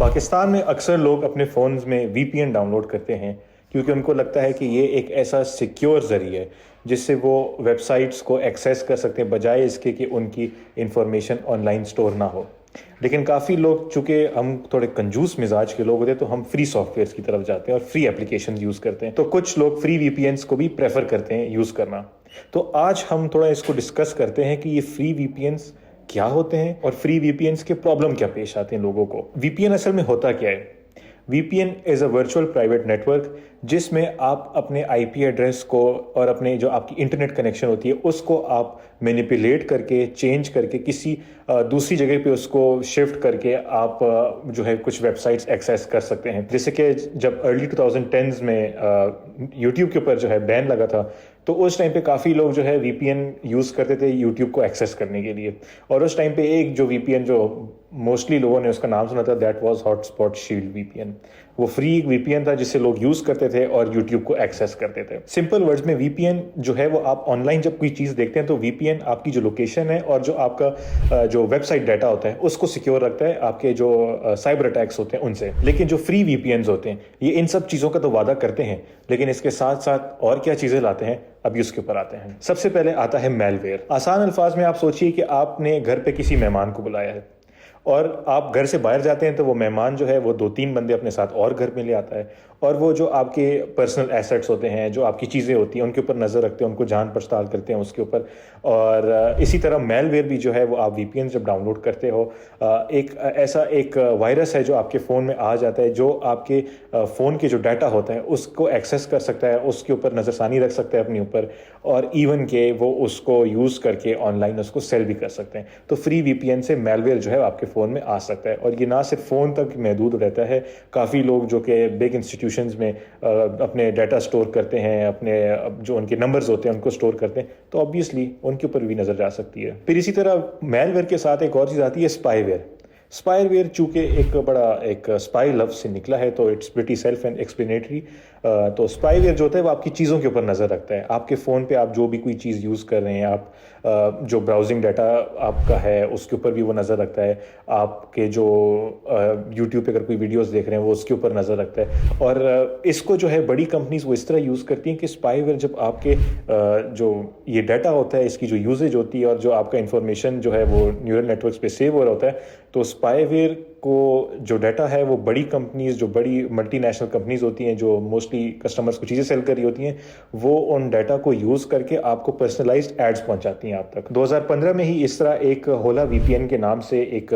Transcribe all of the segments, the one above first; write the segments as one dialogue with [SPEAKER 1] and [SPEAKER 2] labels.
[SPEAKER 1] पाकिस्तान में अक्सर लोग अपने फ़ोन्स में वीपीएन डाउनलोड करते हैं क्योंकि उनको लगता है कि ये एक ऐसा सिक्योर ज़रिया है जिससे वो वेबसाइट्स को एक्सेस कर सकते हैं बजाय इसके कि उनकी इंफॉर्मेशन ऑनलाइन स्टोर ना हो। लेकिन काफ़ी लोग, चूँकि हम थोड़े कंजूस मिजाज के लोग होते हैं, तो हम फ्री सॉफ्टवेयर्स की तरफ जाते हैं और फ्री एप्लीकेशन यूज़ करते हैं। तो कुछ लोग फ्री वीपीएन्स को भी प्रेफर करते हैं यूज़ करना। तो आज हम थोड़ा इसको डिस्कस करते हैं कि ये फ्री वीपीएन्स क्या होते हैं और फ्री वीपीएन्स के प्रॉब्लम क्या पेश आते हैं लोगों को। वीपीएन असल में होता क्या है? VPN is a virtual private network जिसमें आप अपने आईपी एड्रेस को और अपने जो आपकी इंटरनेट कनेक्शन होती है उसको आप मैनिपुलेट करके, चेंज करके, किसी दूसरी जगह पे उसको शिफ्ट करके आप जो है कुछ वेबसाइट्स एक्सेस कर सकते हैं। जैसे कि जब अर्ली 2010s में यूट्यूब के ऊपर जो है बैन लगा था, तो उस टाइम पे काफ़ी लोग जो है वीपीएन यूज़ करते थे यूट्यूब को एक्सेस करने के लिए। और उस टाइम पे एक जो वीपीएन जो मोस्टली लोगों ने उसका नाम सुना था, that was hotspot shield VPN. वो फ्री वीपीएन था जिससे लोग यूज़ करते थे और यूट्यूब को एक्सेस करते थे। सिंपल वर्ड्स में वीपीएन जो है वो आप ऑनलाइन जब कोई चीज़ देखते हैं तो वीपीएन आपकी जो लोकेशन है और जो आपका जो वेबसाइट डाटा होता है उसको सिक्योर रखता है आपके जो साइबर अटैक्स होते हैं उनसे। लेकिन जो फ्री वीपीएन्स होते हैं ये इन सब चीज़ों का तो वादा करते हैं, लेकिन इसके साथ साथ और क्या चीज़ें लाते हैं अभी उसके ऊपर आते हैं। सबसे पहले आता है मैलवेयर। आसान अल्फाज में आप सोचिए कि आपने घर पे किसी मेहमान को बुलाया है और आप घर से बाहर जाते हैं तो वो मेहमान जो है वो 2-3 बंदे अपने साथ और घर में ले आता है और वो जो आपके पर्सनल एसेट्स होते हैं, जो आपकी चीज़ें होती हैं, उनके ऊपर नज़र रखते हैं, उनको जान पड़ताल करते हैं उसके ऊपर। और इसी तरह मेलवेयर भी जो है वो आप वीपीएन जब डाउनलोड करते हो, एक ऐसा एक वायरस है जो आपके फ़ोन में आ जाता है, जो आपके फ़ोन के जो डाटा होता है उसको एक्सेस कर सकता है, उसके ऊपर नज़रसानी रख सकता है अपने ऊपर, और इवन के वो उसको यूज़ करके ऑनलाइन उसको सेल भी कर सकते हैं। तो फ्री वीपीएन से मेलवेयर जो है आपके फ़ोन में आ सकता है और ये ना सिर्फ फ़ोन तक महदूद रहता है। काफ़ी लोग जो कि बिग इंस्टीट्यूशंस में अपने डाटा स्टोर करते हैं, अपने जो उनके नंबर्स होते हैं उनको स्टोर करते हैं, तो ऑब्वियसली उनके ऊपर भी नज़र जा सकती है। फिर इसी तरह मेलवेयर के साथ एक और चीज़ आती है, स्पाईवेयर। स्पाईवेयर चूँकि एक स्पाई लफ्ज़ से निकला है तो it's pretty self and explanatory. तो स्पाईवेयर जो होता है वो आपकी चीज़ों के ऊपर नज़र रखता है। आपके फ़ोन पे आप जो भी कोई चीज़ यूज़ कर रहे हैं, आप जो ब्राउजिंग डाटा आपका है उसके ऊपर भी वो नज़र रखता है। आपके जो यूट्यूब पे अगर कोई वीडियोस देख रहे हैं वो उसके ऊपर नज़र रखता है। और इसको जो है बड़ी कंपनीज वो इस तरह यूज़ करती हैं कि स्पाईवेयर जब आपके जो ये डाटा होता है, इसकी जो यूजेज होती है और जो आपका इंफॉर्मेशन जो है वो न्यूरल नेटवर्क्स पे सेव हो रहा होता है, तो स्पाईवेयर को जो डाटा है वो बड़ी कंपनीज, जो बड़ी मल्टीनेशनल कंपनीज होती हैं जो मोस्टली कस्टमर्स को चीज़ें सेल कर रही होती हैं, वो उन डाटा को यूज़ करके आपको पर्सनलाइज्ड एड्स पहुंचाती हैं आप तक। 2015 में ही इस तरह एक होला वीपीएन के नाम से एक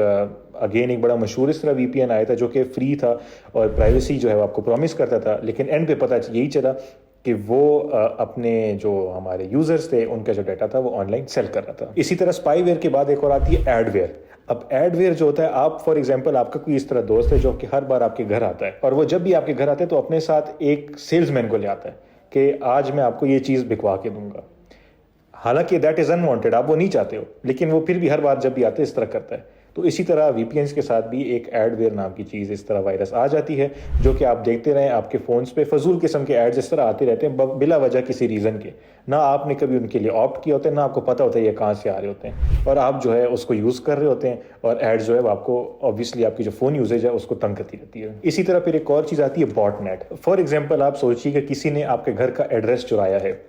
[SPEAKER 1] बड़ा मशहूर इस तरह वीपीएन आया था जो कि फ्री था और प्राइवेसी जो है वो आपको प्रॉमिस करता था, लेकिन एंड पे पता यही चला कि वो अपने जो हमारे यूजर्स थे उनका जो डाटा था वो ऑनलाइन सेल कर रहा था। इसी तरह स्पाईवेयर के बाद एक और आती है एडवेयर। अब एडवेयर जो होता है, आप फॉर एग्जांपल आपका कोई इस तरह दोस्त है जो कि हर बार आपके घर आता है और वो जब भी आपके घर आता है तो अपने साथ एक सेल्समैन को ले आता है कि आज मैं आपको ये चीज़ बिकवा के दूंगा। हालांकि दैट इज़ अनवांटेड, आप वो नहीं चाहते हो, लेकिन वो फिर भी हर बार जब भी आते हैं इस तरह करता है। तो इसी तरह वीपीएन्स के साथ भी एक एडवेयर नाम की चीज़, इस तरह वायरस आ जाती है जो कि आप देखते रहें आपके फ़ोन्स पे फजूल किस्म के एड्स इस तरह आते रहते हैं बिला वजह किसी रीज़न के। ना आपने कभी उनके लिए ऑप्ट किया होता है, ना आपको पता होता है ये कहाँ से आ रहे होते हैं, और आप जो है उसको यूज़ कर रहे होते हैं और एड्स जो है वो आपको ऑब्वियसली आपकी जो फ़ोन यूजेज है उसको तंग करती रहती है। इसी तरह फिर एक और चीज़ आती है बॉटनेट। फॉर एग्जाम्पल आप सोचिए कि किसी ने आपके घर का एड्रेस चुराया है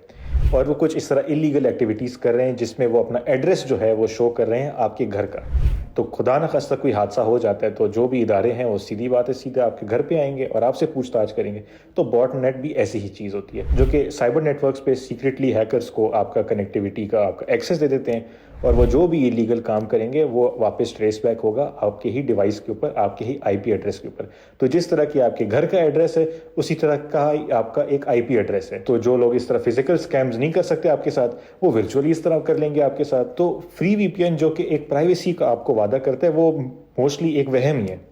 [SPEAKER 1] और वो कुछ इस तरह इलीगल एक्टिविटीज़ कर रहे हैं जिसमें वो अपना एड्रेस जो है वो शो कर रहे हैं आपके घर का। तो खुदा न खास्ता कोई हादसा हो जाता है तो जो भी इदारे हैं वो सीधी बात है सीधे आपके घर पे आएंगे और आपसे पूछताछ करेंगे। तो बॉटनेट भी ऐसी ही चीज़ होती है जो कि साइबर नेटवर्क्स पे सीक्रेटली हैकर्स को आपका कनेक्टिविटी का आपका एक्सेस दे देते हैं और वो जो भी इलीगल काम करेंगे वो वापस ट्रेस बैक होगा आपके ही डिवाइस के ऊपर, आपके ही आईपी एड्रेस के ऊपर। तो जिस तरह की आपके घर का एड्रेस है उसी तरह का आपका एक आईपी एड्रेस है। तो जो लोग इस तरह फिजिकल स्कैम्स नहीं कर सकते आपके साथ, वो वर्चुअली इस तरह कर लेंगे आपके साथ। तो फ्री वीपीएन जो कि एक प्राइवेसी का आपको वादा करता है वो मोस्टली एक वहम ही है।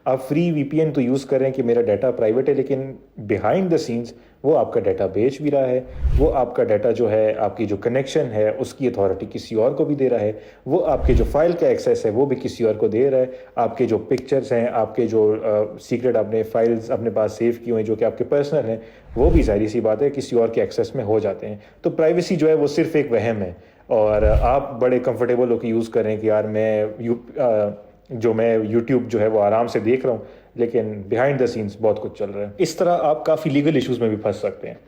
[SPEAKER 1] आप फ्री वीपीएन तो यूज़ कर रहे हैं कि मेरा डाटा प्राइवेट है, लेकिन बिहाइंड द सीन्स वो आपका डाटा बेच भी रहा है, वो आपका डाटा जो है आपकी जो कनेक्शन है उसकी अथॉरिटी किसी और को भी दे रहा है, वो आपके जो फाइल का एक्सेस है वो भी किसी और को दे रहा है, आपके जो पिक्चर्स हैं, आपके जो सीक्रेट आपने फाइल्स अपने पास सेव किए हैं जो कि आपके पर्सनल हैं, वो भी जाहिर सी बात है किसी और के एक्सेस में हो जाते हैं। तो प्राइवेसी जो है वो सिर्फ एक वहम है और आप बड़े कंफर्टेबल होकर यूज़ कर रहे हैं कि यार मैं यूट्यूब जो है वो आराम से देख रहा हूँ, लेकिन बिहाइंड द सीन्स बहुत कुछ चल रहा है। इस तरह आप काफ़ी लीगल इश्यूज़ में भी फंस सकते हैं।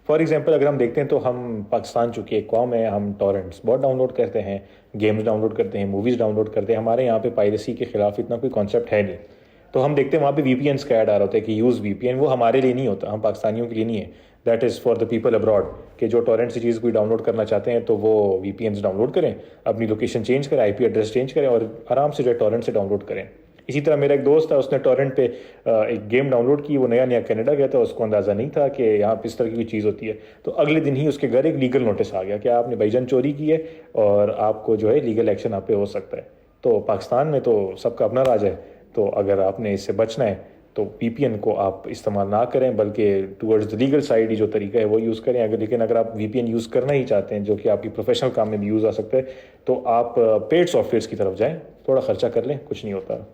[SPEAKER 1] फॉर एग्जांपल अगर हम देखते हैं तो हम पाकिस्तान चूँकि एक कौम है, हम टॉरेंट्स बहुत डाउनलोड करते हैं, गेम्स डाउनलोड करते हैं, मूवीज़ डाउनलोड करते हैं। हमारे यहाँ पे पायरेसी के खिलाफ इतना कोई कॉन्सेप्ट है नहीं। तो हम देखते हैं वहाँ पे वीपीएन्स का ऐड आ रहा होता है कि यूज़ वीपीएन। वो हमारे लिए नहीं होता, हम पाकिस्तानियों के लिए नहीं है। That is for the people abroad, कि जो टॉरेंट से चीज़ कोई डाउनलोड करना चाहते हैं तो वो वीपीएन्स डाउनलोड करें, अपनी लोकेशन चेंज करें, आईपी एड्रेस चेंज करें और आराम से जो है टॉरेंट से डाउनलोड करें। इसी तरह मेरा एक दोस्त था, उसने टॉरेंट पे एक गेम डाउनलोड की। वो नया नया कनाडा गया था, उसको अंदाज़ा नहीं था कि यहाँ पे इस तरह की कोई चीज़ होती है। तो अगले दिन ही उसके घर एक लीगल नोटिस आ गया कि आपने भाईजान चोरी की है और आपको जो है लीगल एक्शन आप पे हो सकता है। तो पाकिस्तान में तो सबका अपना राज है। तो अगर आपने इससे बचना है तो वीपीएन को आप इस्तेमाल ना करें, बल्कि टूवर्ड्स द लीगल साइड ही जो तरीका है वो यूज़ करें। लेकिन अगर आप वीपीएन यूज़ करना ही चाहते हैं जो कि आपकी प्रोफेशनल काम में भी यूज़ आ सकता है, तो आप पेड सॉफ्टवेयर्स की तरफ जाएं, थोड़ा खर्चा कर लें, कुछ नहीं होता।